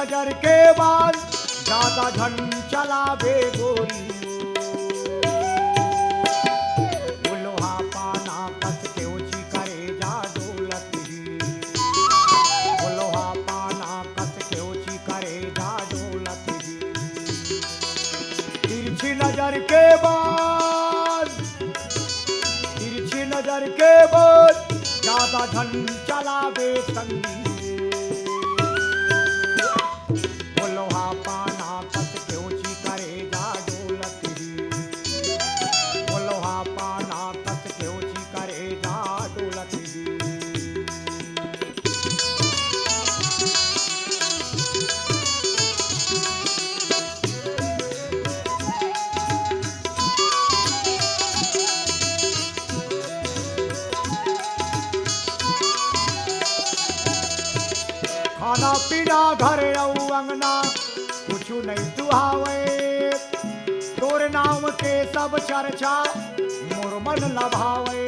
नजर के बाद ज्यादा झन चलावे गोरी। वो लोहा पाना कस के ऊंची करे जा डोलती। वो लोहा पाना कस के ऊंची करे जा डोलती। तिरछी नजर के बाद, तिरछी नजर के बाद ज्यादा झन चलावे संगी। वो लोहा पाना कस के ऊंची करे जा डोलती। वो लोहा पाना कस के ऊंची करे जा डोलती। खाना पीना घर रहू अंगना कुछ नहीं सुहावे। तोरे नाम के सब चर्चा मोर मन लभावे।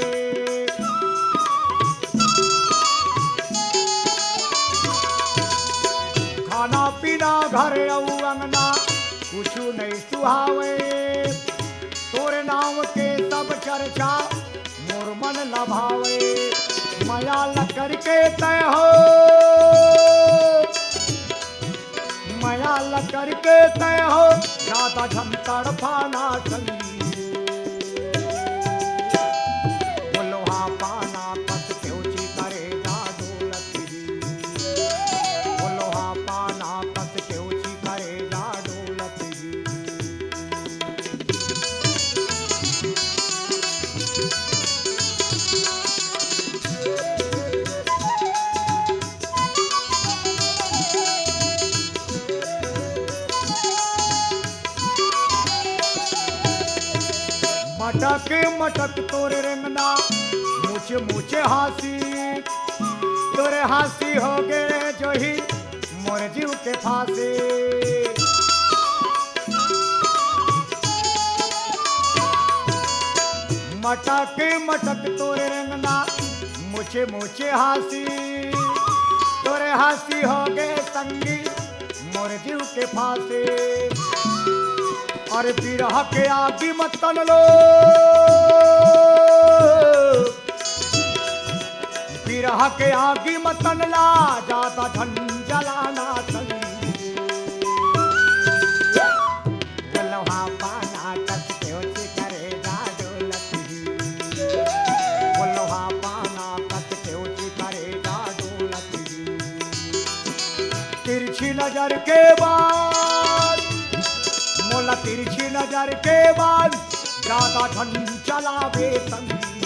खाना पीना घर रहू अंगना कुछ नहीं सुहावे। तोरे नाम के सब चर्चा मोर मन लभावे। माया लकर के तय हो, माया लकर के तय हो ज्यादा झन तड़फाना संगी। वो लोहा पाना कस के ऊंची करे जा डोलती। वो लोहा पाना कस के ऊंची करे जा डोलती। मटक मटक तोरे रंगना मुझे मुझे हासी। तोरे हासी हो गए जो ही मोर जीव के फांसी। मटक मटक तोरे रंगना मुझे मुझे हासी। तोरे हासी हो गए संगी मोर जीव के फांसी। अरे बिरह के आगी मत तन लो, बिरह के आगी मत तन ला ज्यादा झन जलाना संगी। वो लोहा पाना कस के ऊंची करे जा डोलती। वो लोहा पाना कस के ऊंची करे जा डोलती। तिरछी नजर के बाद, मोला तिरछी नजर के बाद ज्यादा झन चलावे संगी।